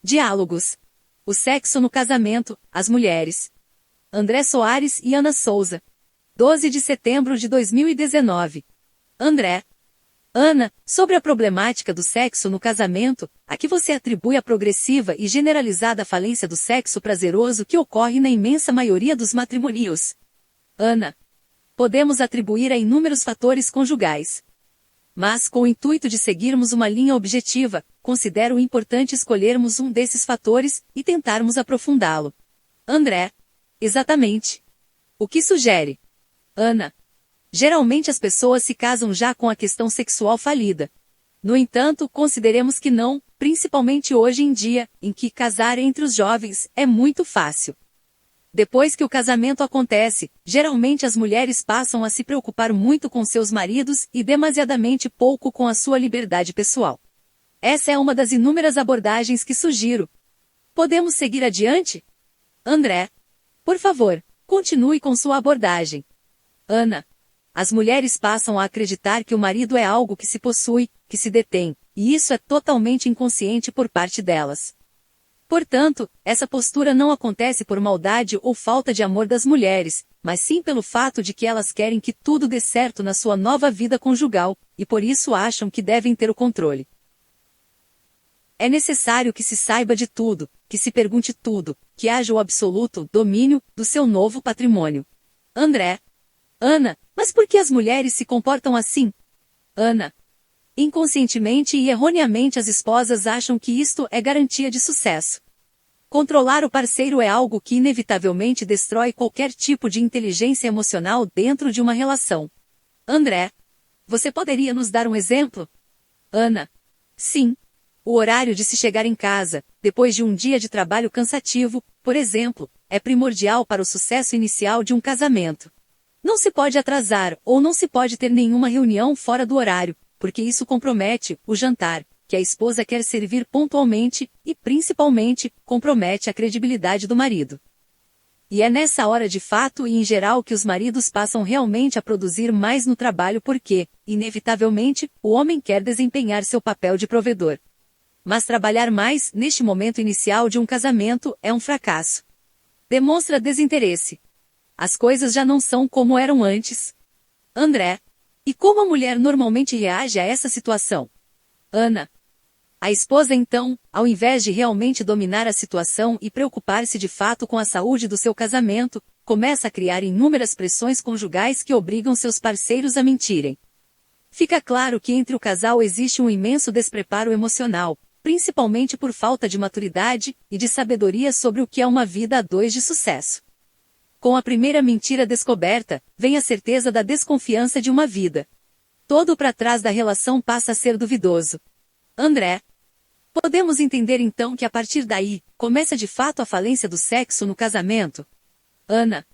Diálogos. O sexo no casamento, as mulheres. André Soares e Ana Souza. 12 de setembro de 2019. André. Ana, sobre a problemática do sexo no casamento, a que você atribui a progressiva e generalizada falência do sexo prazeroso que ocorre na imensa maioria dos matrimônios? Ana. Podemos atribuir a inúmeros fatores conjugais. Mas, com o intuito de seguirmos uma linha objetiva, considero importante escolhermos um desses fatores e tentarmos aprofundá-lo. André. Exatamente. O que sugere? Ana. Geralmente as pessoas se casam já com a questão sexual falida. No entanto, consideremos que não, principalmente hoje em dia, em que casar entre os jovens é muito fácil. Depois que o casamento acontece, geralmente as mulheres passam a se preocupar muito com seus maridos e demasiadamente pouco com a sua liberdade pessoal. Essa é uma das inúmeras abordagens que sugiro. Podemos seguir adiante? André. Por favor, continue com sua abordagem. Ana. As mulheres passam a acreditar que o marido é algo que se possui, que se detém, e isso é totalmente inconsciente por parte delas. Portanto, essa postura não acontece por maldade ou falta de amor das mulheres, mas sim pelo fato de que elas querem que tudo dê certo na sua nova vida conjugal, e por isso acham que devem ter o controle. É necessário que se saiba de tudo, que se pergunte tudo, que haja o absoluto domínio do seu novo patrimônio. André. Ana, mas por que as mulheres se comportam assim? Ana. Inconscientemente e erroneamente as esposas acham que isto é garantia de sucesso. Controlar o parceiro é algo que inevitavelmente destrói qualquer tipo de inteligência emocional dentro de uma relação. André. Você poderia nos dar um exemplo? Ana. Sim. O horário de se chegar em casa, depois de um dia de trabalho cansativo, por exemplo, é primordial para o sucesso inicial de um casamento. Não se pode atrasar ou não se pode ter nenhuma reunião fora do horário, porque isso compromete o jantar, que a esposa quer servir pontualmente e, principalmente, compromete a credibilidade do marido. E é nessa hora de fato e em geral que os maridos passam realmente a produzir mais no trabalho porque, inevitavelmente, o homem quer desempenhar seu papel de provedor. Mas trabalhar mais neste momento inicial de um casamento é um fracasso. Demonstra desinteresse. As coisas já não são como eram antes. André. E como a mulher normalmente reage a essa situação? Ana. A esposa então, ao invés de realmente dominar a situação e preocupar-se de fato com a saúde do seu casamento, começa a criar inúmeras pressões conjugais que obrigam seus parceiros a mentirem. Fica claro que entre o casal existe um imenso despreparo emocional, principalmente por falta de maturidade e de sabedoria sobre o que é uma vida a dois de sucesso. Com a primeira mentira descoberta, vem a certeza da desconfiança de uma vida. Todo para trás da relação passa a ser duvidoso. André. Podemos entender então que a partir daí, começa de fato a falência do sexo no casamento? Ana.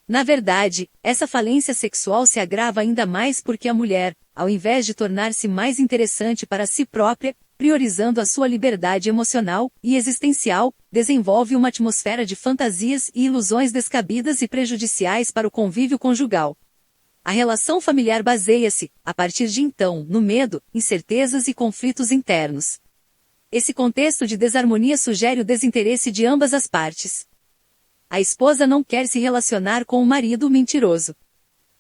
Na verdade, essa falência sexual se agrava ainda mais porque a mulher, ao invés de tornar-se mais interessante para si própria, priorizando a sua liberdade emocional e existencial, desenvolve uma atmosfera de fantasias e ilusões descabidas e prejudiciais para o convívio conjugal. A relação familiar baseia-se, a partir de então, no medo, incertezas e conflitos internos. Esse contexto de desarmonia sugere o desinteresse de ambas as partes. A esposa não quer se relacionar com o marido mentiroso.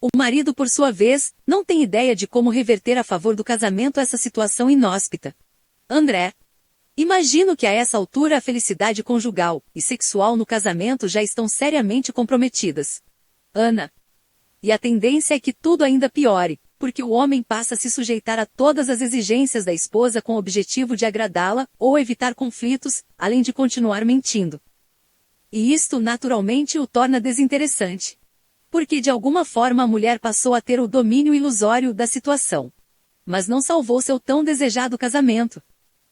O marido, por sua vez, não tem ideia de como reverter a favor do casamento essa situação inóspita. André. Imagino que a essa altura a felicidade conjugal e sexual no casamento já estão seriamente comprometidas. Ana. E a tendência é que tudo ainda piore, porque o homem passa a se sujeitar a todas as exigências da esposa com o objetivo de agradá-la ou evitar conflitos, além de continuar mentindo. E isto naturalmente o torna desinteressante. Porque de alguma forma a mulher passou a ter o domínio ilusório da situação. Mas não salvou seu tão desejado casamento.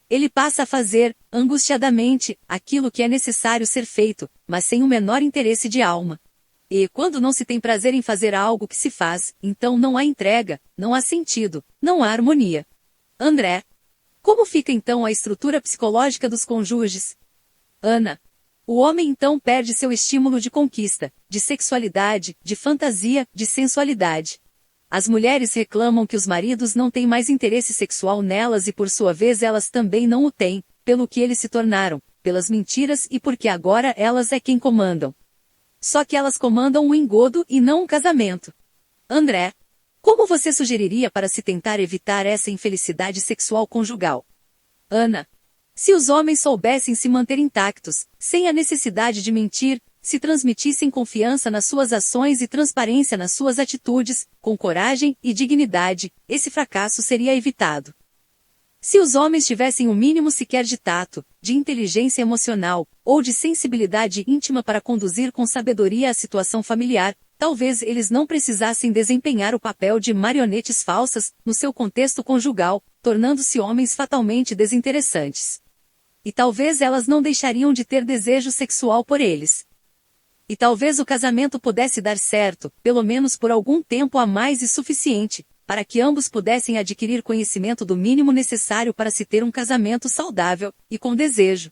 Ele passa a fazer, angustiadamente, aquilo que é necessário ser feito, mas sem o menor interesse de alma. E, quando não se tem prazer em fazer algo que se faz, então não há entrega, não há sentido, não há harmonia. André. Como fica então a estrutura psicológica dos cônjuges? Ana. O homem então perde seu estímulo de conquista, de sexualidade, de fantasia, de sensualidade. As mulheres reclamam que os maridos não têm mais interesse sexual nelas e por sua vez elas também não o têm, pelo que eles se tornaram, pelas mentiras e porque agora elas é quem comandam. Só que elas comandam um engodo e não um casamento. André, como você sugeriria para se tentar evitar essa infelicidade sexual conjugal? Ana, se os homens soubessem se manter intactos, sem a necessidade de mentir, se transmitissem confiança nas suas ações e transparência nas suas atitudes, com coragem e dignidade, esse fracasso seria evitado. Se os homens tivessem o mínimo sequer de tato, de inteligência emocional, ou de sensibilidade íntima para conduzir com sabedoria a situação familiar, talvez eles não precisassem desempenhar o papel de marionetes falsas no seu contexto conjugal, tornando-se homens fatalmente desinteressantes. E talvez elas não deixariam de ter desejo sexual por eles. E talvez o casamento pudesse dar certo, pelo menos por algum tempo a mais e suficiente, para que ambos pudessem adquirir conhecimento do mínimo necessário para se ter um casamento saudável, e com desejo.